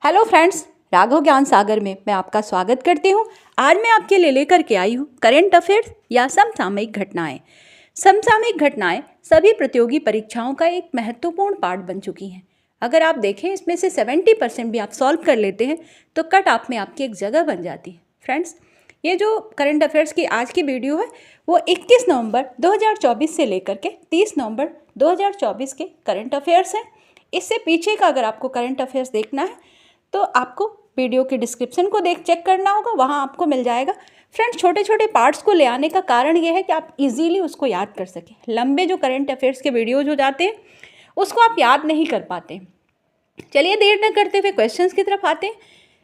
Hello friends, Raghav ज्ञान सागर में मैं आपका स्वागत करती हूँ। आज मैं आपके लिए लेकर के आई हूँ करंट अफेयर्स या समसामयिक घटनाएं। समसामयिक घटनाएं सभी प्रतियोगी परीक्षाओं का एक महत्वपूर्ण पार्ट बन चुकी हैं। अगर आप देखें, इसमें से 70% भी आप सॉल्व कर लेते हैं तो कट ऑफ में आपकी एक जगह बन जाती है। फ्रेंड्स, ये जो करंट अफेयर्स की आज की वीडियो है वो 21 नवंबर 2024 से लेकर के 30 नवंबर 2024 के करंट अफेयर्स हैं। इससे पीछे का अगर आपको करंट अफेयर्स देखना है तो आपको वीडियो के डिस्क्रिप्शन को चेक करना होगा, वहाँ आपको मिल जाएगा। फ्रेंड्स, छोटे छोटे पार्ट्स को ले आने का कारण ये है कि आप इजीली उसको याद कर सकें। लंबे जो करंट अफेयर्स के वीडियोज हो जाते हैं उसको आप याद नहीं कर पाते। चलिए देर न करते हुए क्वेश्चंस की तरफ आते हैं।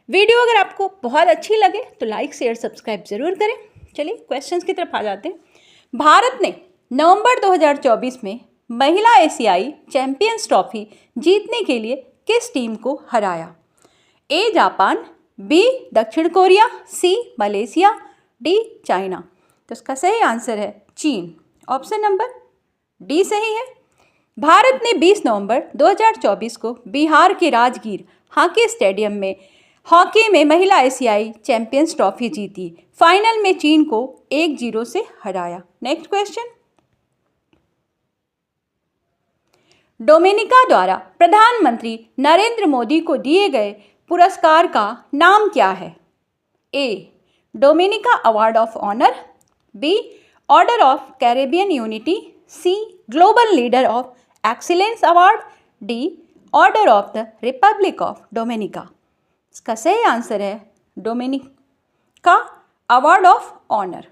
वीडियो अगर आपको बहुत अच्छी लगे तो लाइक शेयर सब्सक्राइब जरूर करें। चलिए क्वेश्चंस की तरफ आ जाते हैं। भारत ने नवंबर 2024 में महिला एशियाई चैंपियंस ट्रॉफी जीतने के लिए किस टीम को हराया? ए जापान, बी दक्षिण कोरिया, सी मलेशिया, डी चाइना। तो इसका सही आंसर है चीन। ऑप्शन नंबर डी सही है। भारत ने 20 नवंबर 2024 को बिहार के राजगीर हॉकी स्टेडियम में हॉकी में महिला एशियाई चैंपियंस ट्रॉफी जीती। फाइनल में चीन को 1-0 से हराया। Next question. डोमिनिका द्वारा प्रधानमंत्री नरेंद्र मोदी को दिए गए पुरस्कार का नाम क्या है? A Dominica award of honour, B order of Caribbean unity, C global leader of excellence award, D order of the republic of Dominica. इसका सही आंसर है Dominica award of honour.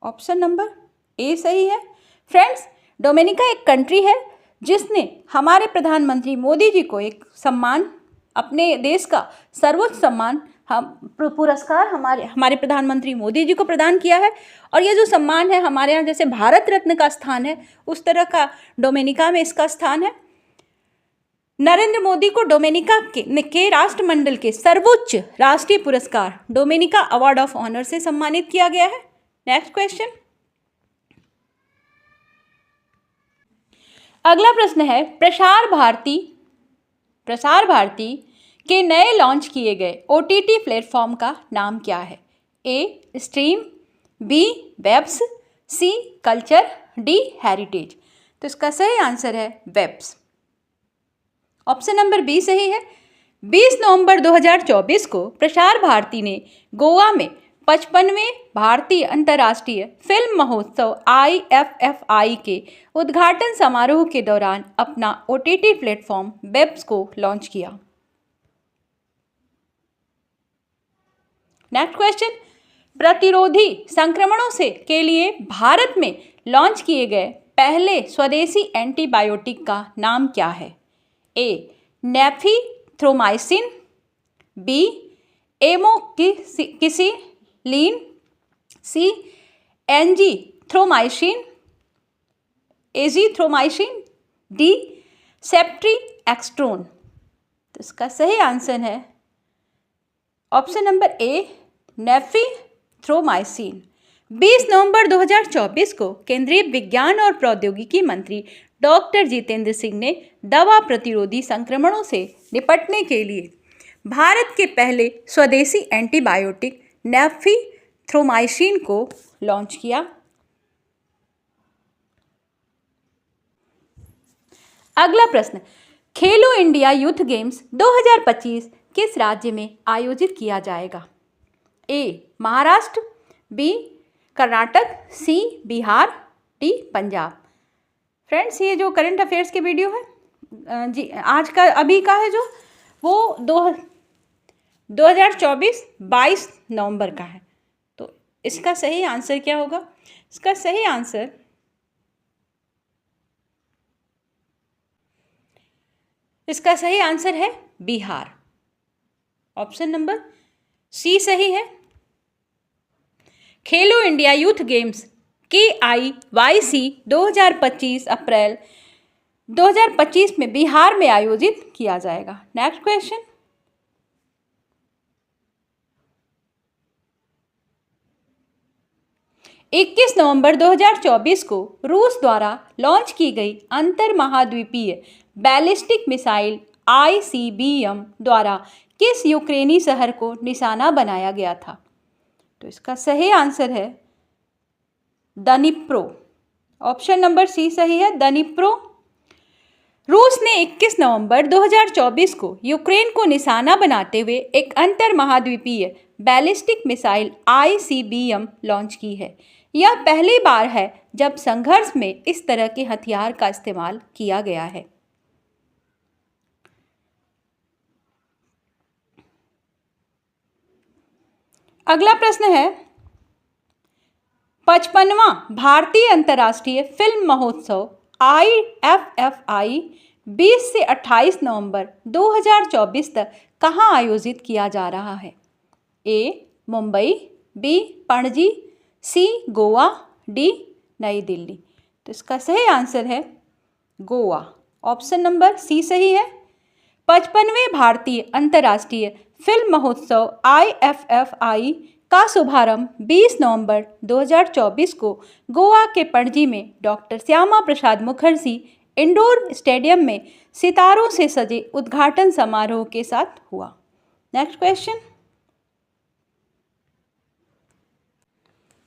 Option number A सही है। Friends, Dominica एक country है जिसने हमारे प्रधानमंत्री मोदी जी को एक सम्मान, अपने देश का सर्वोच्च सम्मान, पुरस्कार हमारे प्रधानमंत्री मोदी जी को प्रदान किया है। और ये जो सम्मान है, हमारे यहाँ जैसे भारत रत्न का स्थान है उस तरह का डोमिनिका में इसका स्थान है। नरेंद्र मोदी को डोमिनिका के राष्ट्रमंडल के सर्वोच्च राष्ट्रीय पुरस्कार डोमिनिका अवार्ड ऑफ ऑनर से सम्मानित किया गया है। Next question. अगला प्रश्न है, प्रसार भारती के नए लॉन्च किए गए OTT प्लेटफॉर्म का नाम क्या है? A stream, B webs, C culture, D heritage. तो इसका सही आंसर है वेब्स। ऑप्शन नंबर बी सही है। 20 नवंबर 2024 को प्रसार भारती ने गोवा में 55वें भारतीय अंतर्राष्ट्रीय फिल्म महोत्सव IFFI के उद्घाटन समारोह के दौरान अपना OTT प्लेटफॉर्म वेब्स को लॉन्च किया। Next question. प्रतिरोधी संक्रमणों से के लिए भारत में लॉन्च किए गए पहले स्वदेशी एंटीबायोटिक का नाम क्या है? ए नेफिथ्रोमाइसिन, बी एमोक्सिसिलिन, सी एजीथ्रोमाइसिन, डी सेप्ट्रीएक्सट्रोन। तो इसका सही आंसर है ऑप्शन नंबर ए नेफिथ्रोमाइसिन। 20 नवंबर 2024 को केंद्रीय विज्ञान और प्रौद्योगिकी मंत्री डॉक्टर जितेंद्र सिंह ने दवा प्रतिरोधी संक्रमणों से निपटने के लिए भारत के पहले स्वदेशी एंटीबायोटिक नेफिथ्रोमाइसिन को लॉन्च किया। अगला प्रश्न। खेलो इंडिया यूथ गेम्स 2025 किस राज्य में आयोजित किया जाएगा? ए महाराष्ट्र, बी कर्नाटक, सी बिहार, डी पंजाब। फ्रेंड्स, ये जो करंट अफेयर्स की वीडियो है जी आज का अभी का है जो वो 2024 22 नवंबर का है। तो इसका सही आंसर क्या होगा? इसका सही आंसर है बिहार। ऑप्शन नंबर सी सही है। खेलो इंडिया यूथ गेम्स KIYC 2025 अप्रैल 2025 में बिहार में आयोजित किया जाएगा। Next question. इक्कीस नवंबर 2024 को रूस द्वारा लॉन्च की गई अंतर महाद्वीपीय बैलिस्टिक मिसाइल ICBM द्वारा किस यूक्रेनी शहर को निशाना बनाया गया था? तो इसका सही आंसर है दनिप्रो। ऑप्शन नंबर सी सही है, दनिप्रो। रूस ने 21 नवंबर 2024 को यूक्रेन को निशाना बनाते हुए एक अंतर महाद्वीपीय बैलिस्टिक मिसाइल ICBM लॉन्च की है। यह पहली बार है जब संघर्ष में इस तरह के हथियार का इस्तेमाल किया गया है। अगला प्रश्न है 55वां भारतीय अंतर्राष्ट्रीय फिल्म महोत्सव IFFI 20 से 28 नवंबर 2024 तक कहाँ आयोजित किया जा रहा है? ए मुंबई, बी पणजी, सी गोवा, डी नई दिल्ली। तो इसका सही आंसर है गोवा। ऑप्शन नंबर सी सही है। 55वें भारतीय अंतर्राष्ट्रीय फिल्म महोत्सव IFFI का शुभारंभ 20 नवंबर 2024 को गोवा के पणजी में doctor Shyama Prasad Mukherjee indoor stadium में सितारों से सजे उद्घाटन समारोह के साथ हुआ। नेक्स्ट क्वेश्चन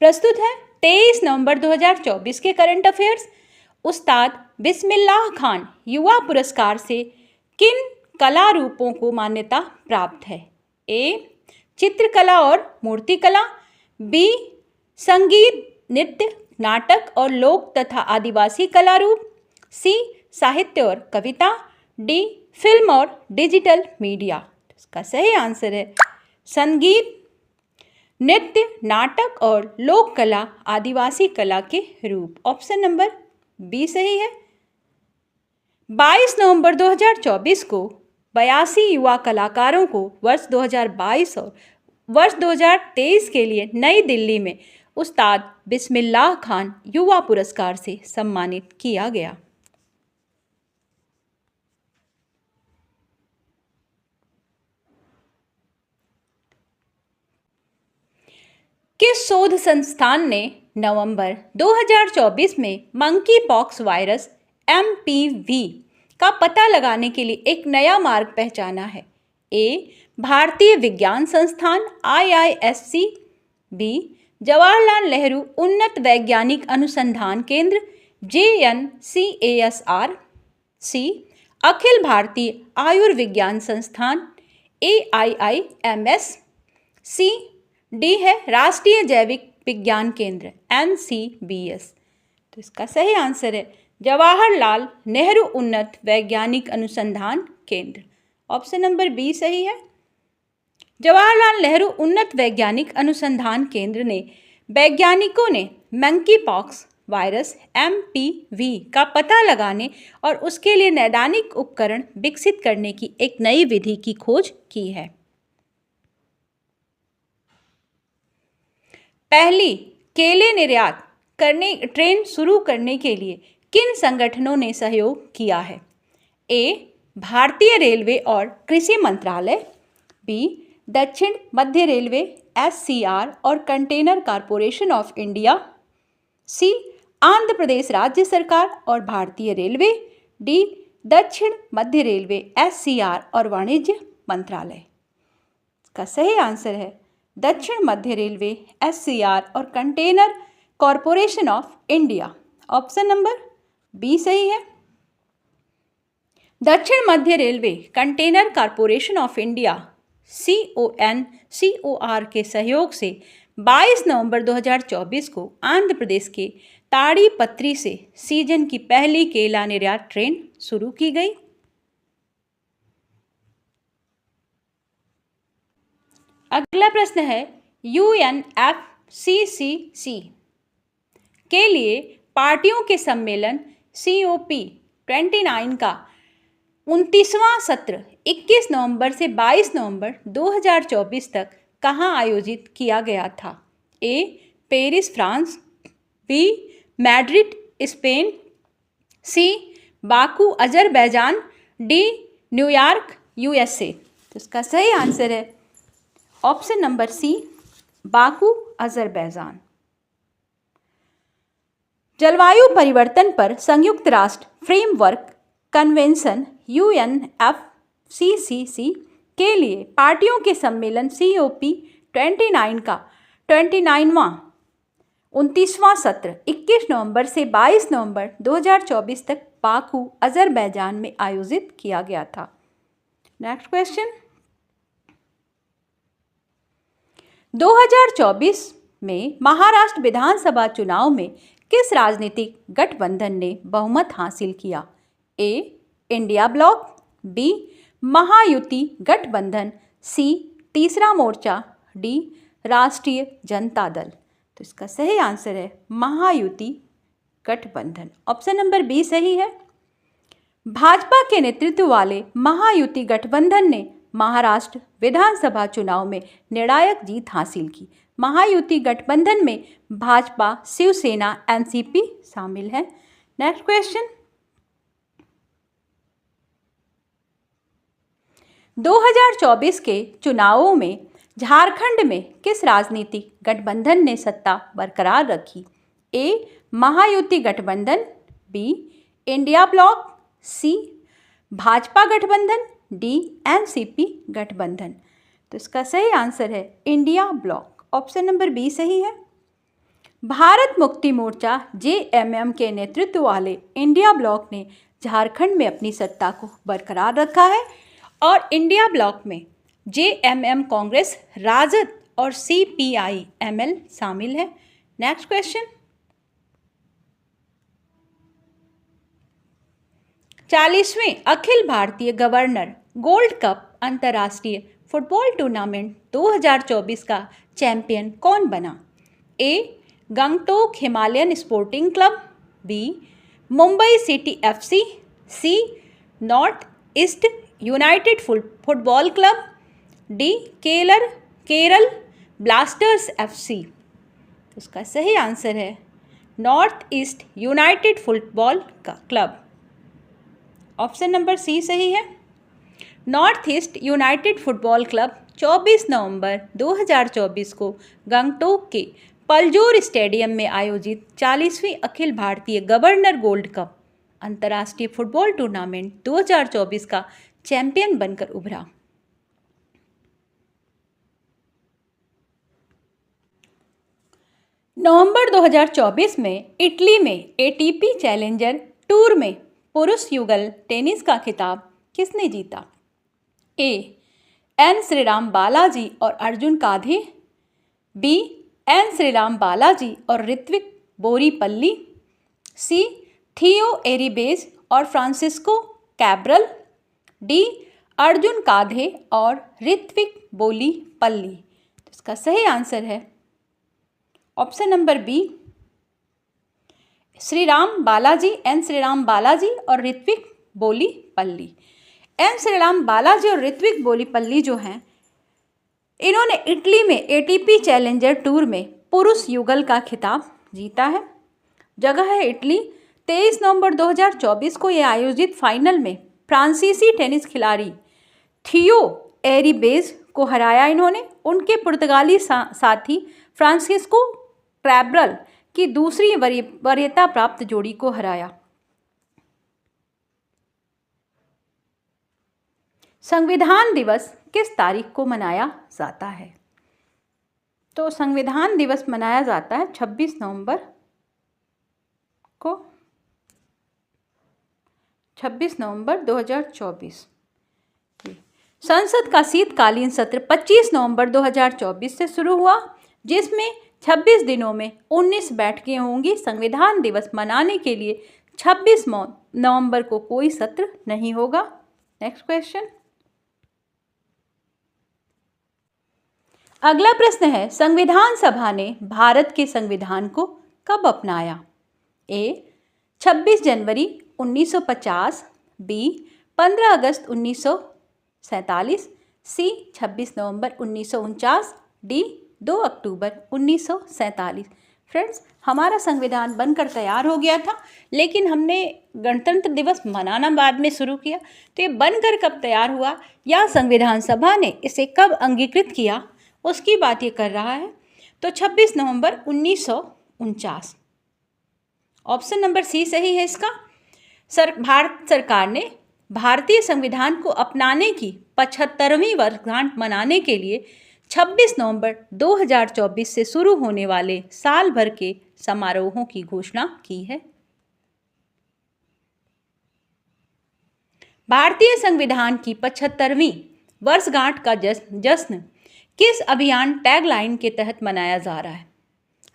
प्रस्तुत है 23 नवंबर 2024 के करंट अफेयर्स। उस्ताद बिस्मिल्लाह खान युवा पुरस्कार से किन कला रूपों को मान्यता प्राप्त है? ए चित्रकला और मूर्तिकला, बी संगीत, नृत्य, नाटक और लोक तथा आदिवासी कला रूप, सी साहित्य और कविता, डी फिल्म और डिजिटल मीडिया। इसका सही आंसर है संगीत, नृत्य, नाटक और लोक कला, आदिवासी कला के रूप। ऑप्शन नंबर बी सही है। 22 नवंबर 2024 को 82 युवा कलाकारों को वर्ष 2022 और वर्ष 2023 के लिए नई दिल्ली में उस्ताद बिस्मिल्लाह खान युवा पुरस्कार से सम्मानित किया गया। किस शोध संस्थान ने नवंबर 2024 में मंकी पॉक्स वायरस MPV का पता लगाने के लिए एक नया मार्ग पहचाना है? ए भारतीय विज्ञान संस्थान IISc, बी जवाहरलाल नेहरू उन्नत वैज्ञानिक अनुसंधान केंद्र JNCASR, सी अखिल भारतीय आयुर्विज्ञान संस्थान AIIMS, सी डी है राष्ट्रीय जैविक विज्ञान केंद्र NCBS। तो इसका सही आंसर है जवाहरलाल नेहरू उन्नत वैज्ञानिक अनुसंधान केंद्र। ऑप्शन नंबर बी सही है। जवाहरलाल नेहरू उन्नत वैज्ञानिक अनुसंधान केंद्र ने वैज्ञानिकों ने मंकी पॉक्स वायरस MPV का पता लगाने और उसके लिए नैदानिक उपकरण विकसित करने की एक नई विधि की खोज की है। पहली केले निर्यात करने ट्रेन शुरू करने के लिए किन संगठनों ने सहयोग किया है? ए भारतीय रेलवे और कृषि मंत्रालय, बी दक्षिण मध्य रेलवे SCR और कंटेनर कॉरपोरेशन ऑफ इंडिया, सी आंध्र प्रदेश राज्य सरकार और भारतीय रेलवे, डी दक्षिण मध्य रेलवे SCR और वाणिज्य मंत्रालय। इसका सही आंसर है दक्षिण मध्य रेलवे SCR और container corporation of India. Option number B सही है। दक्षिण मध्य railway container corporation of India CONCOR के सहयोग से 22 नवंबर 2024 को आंध्र प्रदेश के ताड़ीपत्री से सीजन की पहली केला निर्यात ट्रेन शुरू की गई। अगला प्रश्न है UNFCCC के लिए पार्टियों के सम्मेलन COP29 का 29वां सत्र 21 नवंबर से 22 नवंबर 2024 तक कहाँ आयोजित किया गया था? A Paris France, B Madrid Spain, C Baku Azerbaijan, D New York USA। तो इसका सही आंसर है option number C Baku Azerbaijan. जलवायु परिवर्तन पर संयुक्त राष्ट्र फ्रेमवर्क कन्वेंशन UNFCCC के लिए पार्टियों के सम्मेलन COP 29 का 29वां 29वां सत्र 21 नवंबर से 22 नवंबर 2024 तक बाकू, अजरबैजान में आयोजित किया गया था। नेक्स्ट क्वेश्चन, 2024 में महाराष्ट्र विधानसभा चुनाव में किस राजनीतिक गठबंधन ने बहुमत हासिल किया? A. India block, B. Mahayuti गठबंधन, C. तीसरा मोर्चा, D. राष्ट्रीय जनता दल। तो इसका सही आंसर है महायुति गठबंधन। ऑप्शन नंबर बी सही है। भाजपा के नेतृत्व वाले महायुति गठबंधन ने महाराष्ट्र विधानसभा चुनाव में निर्णायक जीत हासिल की। महायुति गठबंधन में भाजपा, शिवसेना, NCP शामिल है। नेक्स्ट क्वेश्चन, 2024 के चुनावों में झारखंड में किस राजनीतिक गठबंधन ने सत्ता बरकरार रखी? A. महायुति गठबंधन, B. India bloc, C. Bhajpa गठबंधन, D. NCP गठबंधन। तो इसका सही आंसर है India bloc. Option number B सही है। भारत मुक्ति मोर्चा JMM के नेतृत्व वाले इंडिया ब्लॉक ने झारखंड में अपनी सत्ता को बरकरार रखा है और इंडिया ब्लॉक में JMM कांग्रेस, राजद और CPI-ML शामिल है। Next question, 40वें Akhil Bharatiya governor gold cup अंतर्राष्ट्रीय फुटबॉल टूर्नामेंट 2024 का चैंपियन कौन बना? A. Gangtok Himalayan sporting club, B. Mumbai city FC, C. North east United football club, D. Kerala blasters FC। उसका सही आंसर है नॉर्थ ईस्ट यूनाइटेड फुटबॉल का क्लब। ऑप्शन नंबर सी सही है। North east United football club 24 नवंबर 2024 को गंगटोक के पलजोर स्टेडियम में आयोजित 40वीं Akhil Bharatiya governor gold cup अंतर्राष्ट्रीय फुटबॉल टूर्नामेंट 2024 का चैंपियन बनकर उभरा। नवंबर 2024 में इटली में ATP चैलेंजर टूर में पुरुष युगल टेनिस का खिताब किसने जीता? A. N. श्रीराम बालाजी और अर्जुन काधे, B. N. श्रीराम बालाजी और ऋत्विक बोरीपल्ली, C. थियो एरिबेज और Francisco Cabral, D. Arjun Kadhe और ऋत्विक बोरीपल्ली। तो इसका सही आंसर है option number B, Sriram Balaji, N. Sriram Balaji और ऋत्विक बोरीपल्ली। N. श्रीराम बालाजी और ऋत्विक बोरीपल्ली जो हैं, इन्होंने इटली में ATP चैलेंजर टूर में पुरुष युगल का खिताब जीता है। जगह है इटली। 23 नवंबर 2024 को यह आयोजित फाइनल में फ्रांसीसी टेनिस खिलाड़ी थियो एरिबेज को हराया इन्होंने। उनके पुर्तगाली साथी फ्रांसिस्को कैब्रल की दूसरी वरीयता प्राप्त जोड़ी को हराया। संविधान दिवस किस तारीख को मनाया जाता है? तो संविधान दिवस मनाया जाता है 26 नवंबर को, 26 नवंबर 2024। संसद का शीतकालीन सत्र 25 नवंबर 2024 से शुरू हुआ, जिसमें 26 दिनों में 19 बैठकें होंगी। संविधान दिवस मनाने के लिए 26 नवंबर को कोई सत्र नहीं होगा। नेक्स्ट क्वेश्चन, अगला प्रश्न है, संविधान सभा ने भारत के संविधान को कब अपनाया? A. 26 January 1950, B. 15 August 1947, C. 26 November 1949, D. 2 October 1947। Friends, हमारा संविधान बनकर तैयार हो गया था, लेकिन हमने गणतंत्र दिवस मनाना बाद में शुरू किया। तो ये बनकर कब तैयार हुआ या संविधान सभा ने इसे कब अंगीकृत किया, उसकी बात ये कर रहा है। तो 26 नवंबर 1949। ऑप्शन नंबर सी सही है इसका। भारत सरकार ने भारतीय संविधान को अपनाने की 75वीं वर्षगांठ मनाने के लिए 26 नवंबर 2024 से शुरू होने वाले साल भर के समारोहों की घोषणा की है। भारतीय संविधान की 75वीं वर्षगांठ का जश्न किस अभियान टैगलाइन के तहत मनाया जा रहा है?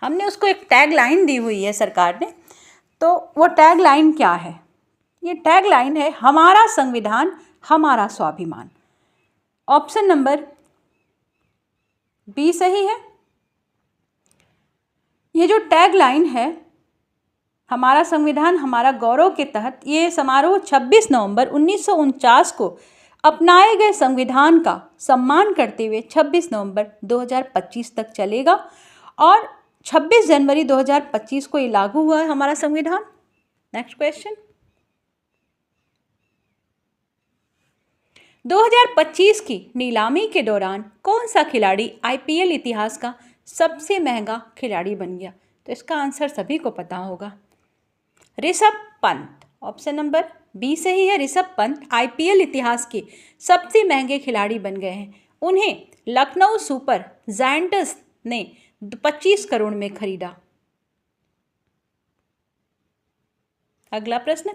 हमने उसको एक टैगलाइन दी हुई है सरकार ने, तो वो टैगलाइन क्या है? ये टैगलाइन है हमारा संविधान हमारा स्वाभिमान। ऑप्शन नंबर बी सही है। ये जो टैगलाइन है हमारा संविधान हमारा गौरव के तहत ये समारोह 26 नवंबर 1949 को अपनाए गए संविधान का सम्मान करते हुए 26 नवंबर 2025 तक चलेगा और 26 जनवरी 2025 को ये लागू हुआ है हमारा संविधान। नेक्स्ट क्वेश्चन, 2025 की नीलामी के दौरान कौन सा खिलाड़ी आईपीएल इतिहास का सबसे महंगा खिलाड़ी बन गया? तो इसका आंसर सभी को पता होगा, Rishabh Pant. Option number B सही है। ऋषभ पंत आईपीएल इतिहास के सबसे महंगे खिलाड़ी बन गए हैं। उन्हें लखनऊ सुपर जायंट्स ने 25 करोड़ में खरीदा। अगला प्रश्न,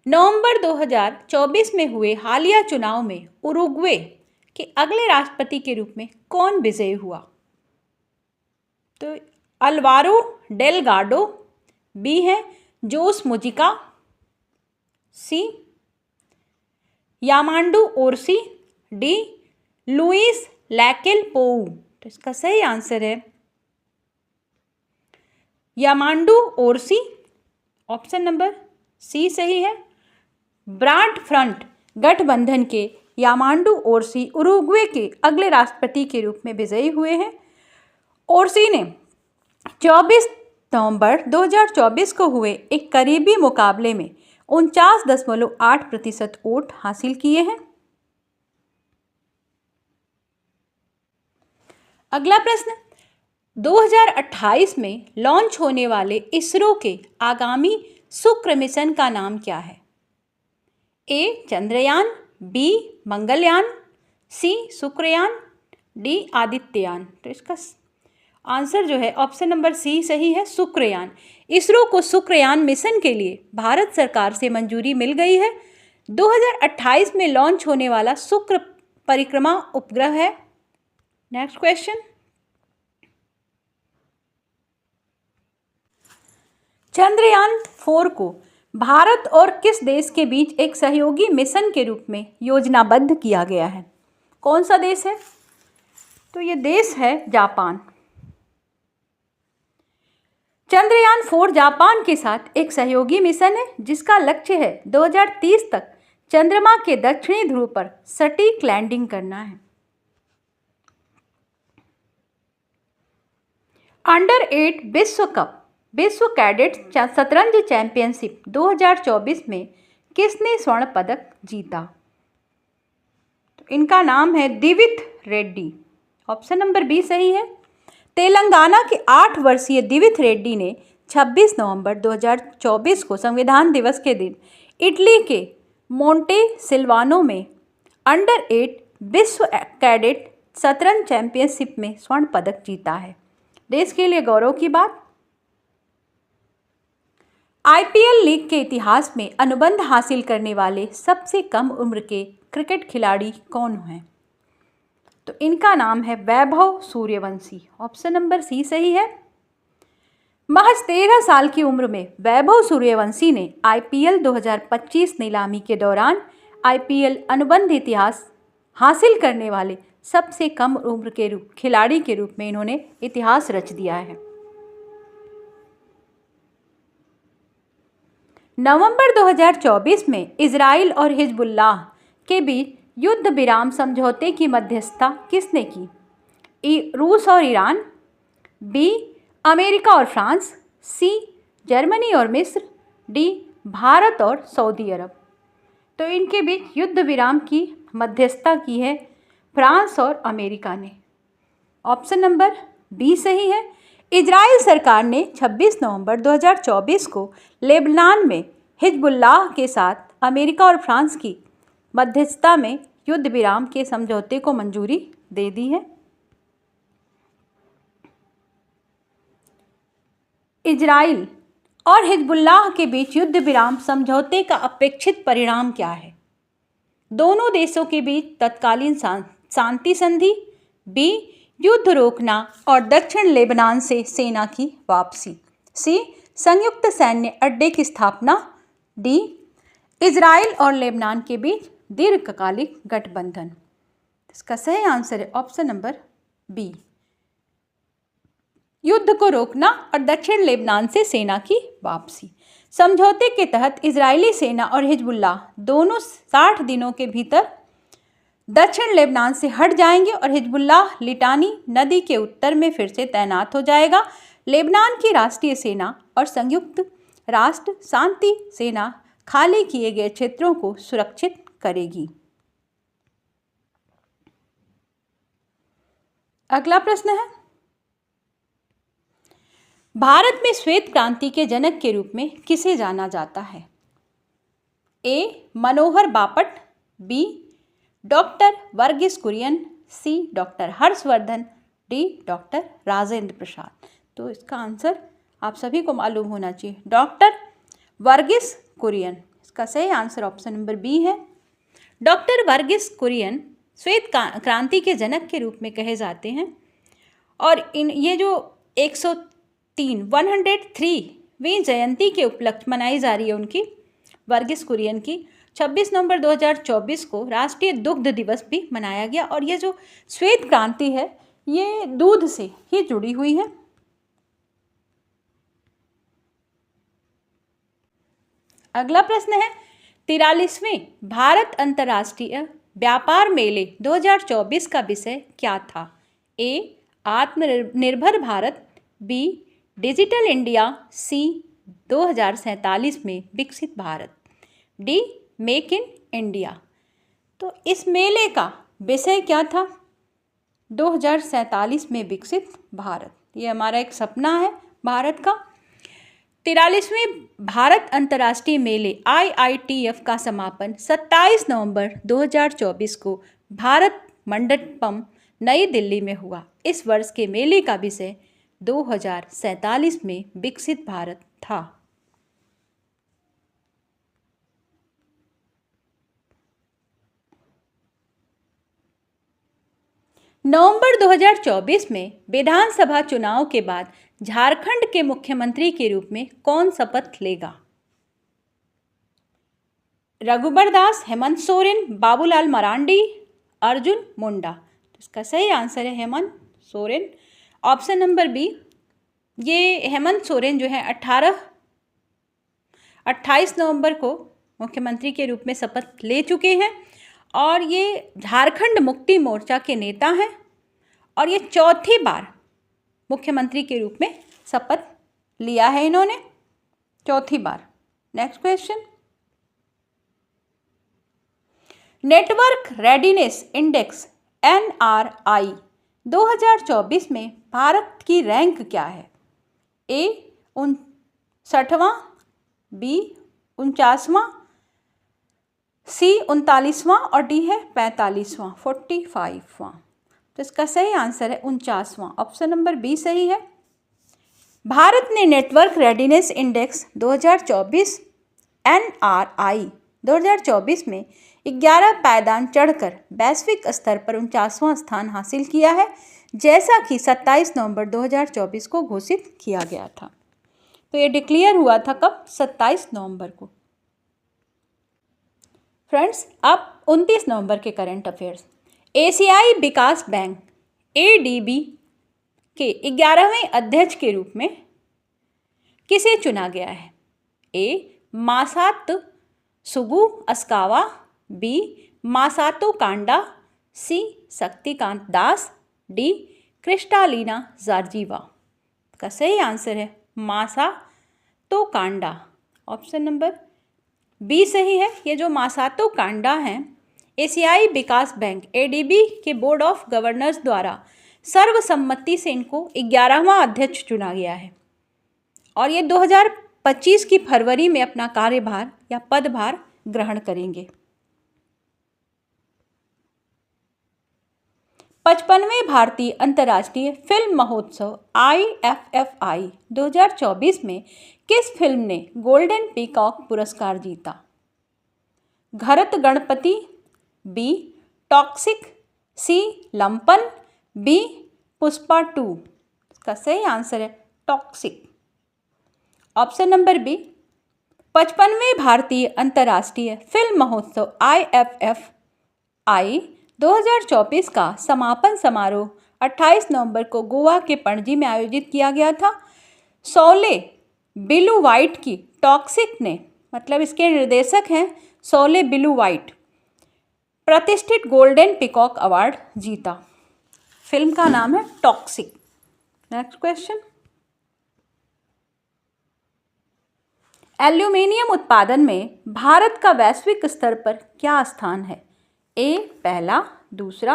नवंबर 2024 में हुए हालिया चुनाव में उरुग्वे के अगले राष्ट्रपति के रूप में कौन विजयी हुआ? तो अल्वारो डेलगाडो, बी है जोस मुजिका, सी यामांडू ओरसी, डी लुइस लैकेल पोऊ। तो इसका सही आंसर है यामांडू ओरसी। ऑप्शन नंबर सी सही है। ब्रांड फ्रंट गठबंधन के यामांडू ओरसी उरुग्वे के अगले राष्ट्रपति के रूप में विजयी हुए हैं। ओरसी ने 24 नवंबर 2024 को हुए एक करीबी मुकाबले में 49.8% वोट हासिल किए हैं। अगला प्रश्न, 2028 में लॉन्च होने वाले इसरो के आगामी शुक्र मिशन का नाम क्या है? ए चंद्रयान, बी मंगलयान, सी शुक्रयान, डी आदित्ययान। तो इसका आंसर जो है ऑप्शन नंबर सी सही है, शुक्रयान। इसरो को शुक्रयान मिशन के लिए भारत सरकार से मंजूरी मिल गई है। 2028 में लॉन्च होने वाला शुक्र परिक्रमा उपग्रह है। नेक्स्ट क्वेश्चन, चंद्रयान 4 को भारत और किस देश के बीच एक सहयोगी मिशन के रूप में योजनाबद्ध किया गया है? कौन सा देश है? तो ये देश है जापान। चंद्रयान 4 जापान के साथ एक सहयोगी मिशन है जिसका लक्ष्य है 2030 तक चंद्रमा के दक्षिणी ध्रुव पर सटीक लैंडिंग करना है। अंडर 8 विश्व कप विश्व कैडेट शतरंज चैंपियनशिप 2024 में किसने स्वर्ण पदक जीता? तो इनका नाम है दिविथ रेड्डी। ऑप्शन नंबर बी सही है। तेलंगाना के 8 वर्षीय दिविथ रेड्डी ने 26 नवंबर 2024 को संविधान दिवस के दिन इटली के मोंटे सिल्वानो में अंडर 8 विश्व कैडेट शतरंज चैंपियनशिप में स्वर्ण पदक जीता है। देश के लिए गौरव की बात। आईपीएल लीग के इतिहास में अनुबंध हासिल करने वाले सबसे कम उम्र के क्रिकेट खिलाड़ी कौन हैं? तो इनका नाम है वैभव सूर्यवंशी। ऑप्शन नंबर सी सही है। महज 13 साल की उम्र में वैभव सूर्यवंशी ने आईपीएल 2025 नीलामी के दौरान आईपीएल अनुबंध इतिहास हासिल करने वाले सबसे कम उम्र के खिलाड़ी के रूप में इन्होंने इतिहास रच दिया है। नवंबर 2024 में इजराइल और हिजबुल्लाह के बीच युद्ध विराम समझौते की मध्यस्थता किसने की? रूस और ईरान, बी अमेरिका और फ्रांस, सी जर्मनी और मिस्र, डी भारत और सऊदी अरब। तो इनके बीच युद्ध विराम की मध्यस्थता की है फ्रांस और अमेरिका ने। ऑप्शन नंबर बी सही है। इजराइल सरकार ने 26 नवंबर 2024 को लेबनान में हिजबुल्लाह के साथ अमेरिका और फ्रांस की मध्यस्थता में युद्ध विराम के समझौते को मंजूरी दे दी है? इजराइल और हिजबुल्लाह के बीच युद्ध विराम समझौते का अपेक्षित परिणाम क्या है? दोनों देशों के बीच तत्कालीन शांति संधि, बी युद्ध रोकना और दक्षिण लेबनान से सेना की वापसी, सी संयुक्त सैन्य अड्डे की स्थापना, डी इजराइल और लेबनान के बीच दीर्घकालिक गठबंधन। इसका सही आंसर है ऑप्शन नंबर बी, युद्ध को रोकना और दक्षिण लेबनान से सेना की वापसी। समझौते के तहत इजरायली सेना और हिजबुल्लाह दोनों 60 दिनों के भीतर दक्षिण लेबनान से हट जाएंगे और हिजबुल्लाह लिटानी नदी के उत्तर में फिर से तैनात हो जाएगा। लेबनान की राष्ट्रीय सेना और संयुक्त राष्ट्र शांति सेना खाली किए गए क्षेत्रों को सुरक्षित करेगी। अगला प्रश्न है, भारत में श्वेत क्रांति के जनक के रूप में किसे जाना जाता है? A Manohar Bapat, B doctor Verghese Kurien, C doctor Harshvardhan, D doctor Rajendra Prasad. तो इसका आंसर आप सभी को मालूम होना चाहिए, डॉक्टर वर्गीस कुरियन। इसका सही आंसर ऑप्शन नंबर बी है। डॉक्टर वर्गीस कुरियन श्वेत क्रांति के जनक के रूप में कहे जाते हैं और ये जो 103वीं जयंती के उपलक्ष्य मनाई जा रही है उनकी, वर्गीस कुरियन की, 26 नवंबर 2024 को राष्ट्रीय दुग्ध दिवस भी मनाया गया। और ये जो श्वेत क्रांति है ये दूध से ही जुड़ी हुई है। अगला प्रश्न है, 43वें भारत अंतर्राष्ट्रीय व्यापार मेले 2024 का विषय क्या था? ए आत्मनिर्भर भारत, बी डिजिटल इंडिया, सी 2047 में विकसित Bharat, D make in India. तो इस मेले का विषय क्या था? 2047 में विकसित भारत, ये हमारा एक सपना है भारत का। 43वें भारत अंतर्राष्ट्रीय मेले IITF का समापन 27 नवंबर 2024 को भारत मंडपम नई दिल्ली में हुआ। इस वर्ष के मेले का विषय 2047 में विकसित भारत था। नवंबर 2024 में विधानसभा चुनाव के बाद झारखंड के मुख्यमंत्री के रूप में कौन शपथ लेगा? रघुबर दास, हेमंत सोरेन, बाबूलाल मरांडी, अर्जुन मुंडा। तो इसका सही आंसर है Hemant Soren, option number B. ये हेमंत सोरेन जो है 28 नवंबर को मुख्यमंत्री के रूप में शपथ ले चुके हैं और ये झारखंड मुक्ति मोर्चा के नेता हैं और ये चौथी बार मुख्यमंत्री के रूप में शपथ लिया है इन्होंने, चौथी बार। Next question, network readiness index NRI 2024 में भारत की रैंक क्या है? ए 59वां, बी 49वां, सी 39वां और डी है 45वां, 45वां। तो इसका सही आंसर है 49वां, ऑप्शन नंबर बी सही है। भारत ने नेटवर्क रेडीनेस इंडेक्स 2024 NRI 2024 में 11 पायदान चढ़कर वैश्विक स्तर पर 49वां स्थान हासिल किया है, जैसा कि 27 नवंबर 2024 को घोषित किया गया था। तो ये डिक्लेयर हुआ था कब? 27 नवंबर को। फ्रेंड्स, अब 29 नवंबर के करंट अफेयर्स। एशियाई विकास बैंक ADB के 11वें अध्यक्ष के रूप में किसे चुना गया है? ए मासात सुगु अस्कावा, बी मासातो कांडा, सी शक्तिकांत दास, डी क्रिस्टालिना जार्जीवा। का सही आंसर है मासातो कांडा, ऑप्शन नंबर बी सही है। ये जो मासातो कांडा हैं, एशियाई विकास बैंक ADB के बोर्ड ऑफ गवर्नर्स द्वारा सर्वसम्मति से इनको 11वां अध्यक्ष चुना गया है और ये 2025 की फरवरी में अपना कार्यभार या पदभार ग्रहण करेंगे। 55वें भारतीय अंतर्राष्ट्रीय फिल्म महोत्सव IFFI 2024 में किस फिल्म ने गोल्डन पीकॉक पुरस्कार जीता? Gharat Ganpati, B Toxic, C Lampan, B Pushpa 2। इसका सही आंसर है टॉक्सिक। ऑप्शन नंबर बी, 55वें भारतीय अंतर्राष्ट्रीय फिल्म महोत्सव IFFI 2024 का समापन समारोह 28 नवंबर को गोवा के पणजी में आयोजित किया गया था। शोले बिलू वाइट की टॉक्सिक ने, मतलब इसके निर्देशक हैं शोले बिलू वाइट, प्रतिष्ठित गोल्डन पीकॉक अवार्ड जीता। फिल्म का नाम है टॉक्सिक। नेक्स्ट क्वेश्चन, एल्यूमीनियम उत्पादन में भारत का वैश्विक स्तर पर क्या स्थान है? ए पहला, दूसरा,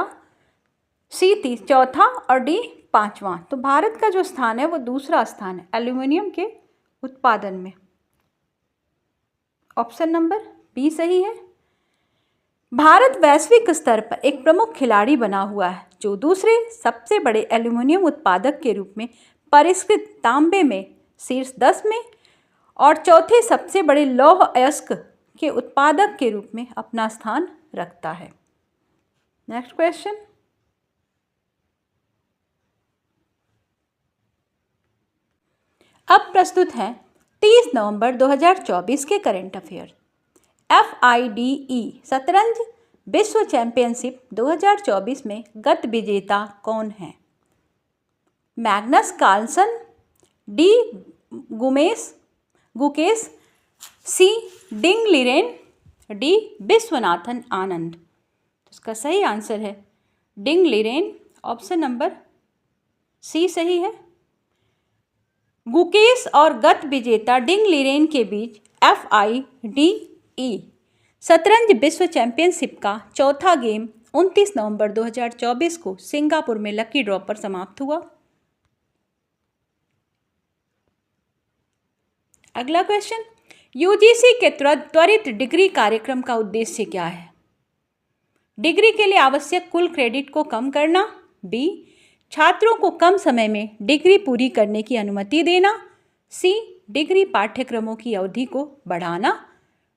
C चौथा और D पांचवा। तो भारत का जो स्थान है वो दूसरा स्थान है एल्यूमीनियम के उत्पादन में। ऑप्शन नंबर बी सही है। भारत वैश्विक स्तर पर एक प्रमुख खिलाड़ी बना हुआ है, जो दूसरे सबसे बड़े एल्यूमीनियम उत्पादक के रूप में परिष्कृत तांबे में शीर्ष 10 में और चौथे सबसे बड़े लौह अयस्क के उत्पादक के रूप में अपना स्थान रखता है। नेक्स्ट क्वेश्चन, अब प्रस्तुत है 30 नवंबर 2024 के करंट अफेयर। FIDE शतरंज विश्व चैंपियनशिप 2024 में गत विजेता कौन है? Magnus Carlsen, D Gukesh, C Ding Liren, D Viswanathan Anand. इसका सही आंसर है Ding Liren. Option number C सही है। गुकेश और गत विजेता डिंग लिरेन के बीच FIDE शतरंज विश्व चैंपियनशिप का चौथा गेम 29 नवंबर 2024 को सिंगापुर में लकी ड्रॉ पर समाप्त हुआ। अगला क्वेश्चन, UGC के त्वरित डिग्री कार्यक्रम का उद्देश्य क्या है? डिग्री के लिए आवश्यक कुल क्रेडिट को कम करना, B छात्रों को कम समय में डिग्री पूरी करने की अनुमति देना, C डिग्री पाठ्यक्रमों की अवधि को बढ़ाना,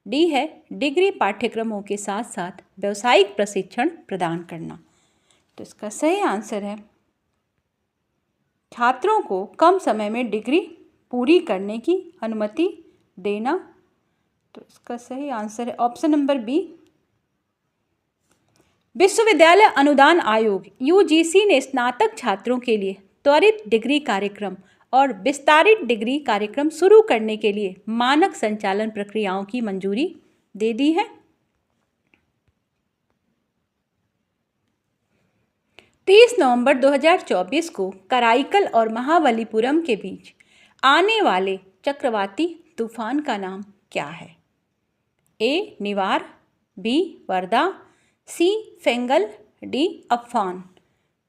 D है डिग्री पाठ्यक्रमों के साथ साथ व्यावसायिक प्रशिक्षण प्रदान करना। तो इसका सही आंसर है छात्रों को कम समय में डिग्री पूरी करने की अनुमति देना। तो इसका सही आंसर है ऑप्शन नंबर बी। विश्वविद्यालय अनुदान आयोग UGC ने स्नातक छात्रों के लिए त्वरित डिग्री कार्यक्रम और विस्तारित डिग्री कार्यक्रम शुरू करने के लिए मानक संचालन प्रक्रियाओं की मंजूरी दे दी है। 30 नवंबर 2024 को कराईकल और महाबलीपुरम के बीच आने वाले चक्रवाती तूफान का नाम क्या है? A Nivar, B Warda, C Fengal, D Amphan.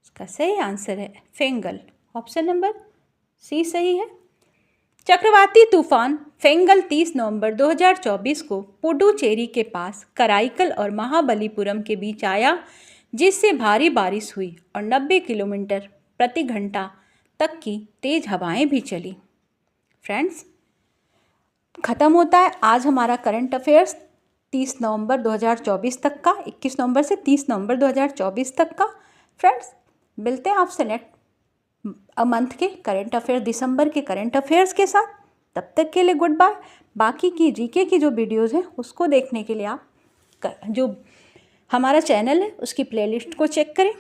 इसका सही आंसर है फेंगल। ऑप्शन नंबर C सही है। चक्रवाती तूफान फेंगल 30 नवंबर 2024 को पुडुचेरी के पास कराईकल और महाबलीपुरम के बीच आया, जिससे भारी बारिश हुई और 90 किलोमीटर प्रति घंटा तक की तेज हवाएं भी चली। फ्रेंड्स, ख़त्म होता है आज हमारा करंट अफेयर्स 30 नवंबर 2024 तक का, 21 नवंबर से 30 नवंबर 2024 तक का। फ्रेंड्स, मिलते हैं आपसे नेक्स्ट मंथ के करंट अफेयर, दिसंबर के करंट अफेयर्स के साथ। तब तक के लिए गुड बाय। बाकी की जीके की जो वीडियोज़ हैं उसको देखने के लिए आप जो हमारा चैनल है उसकी प्लेलिस्ट को चेक करें।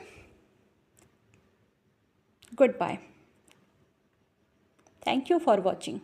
Good bye. Thank you for watching.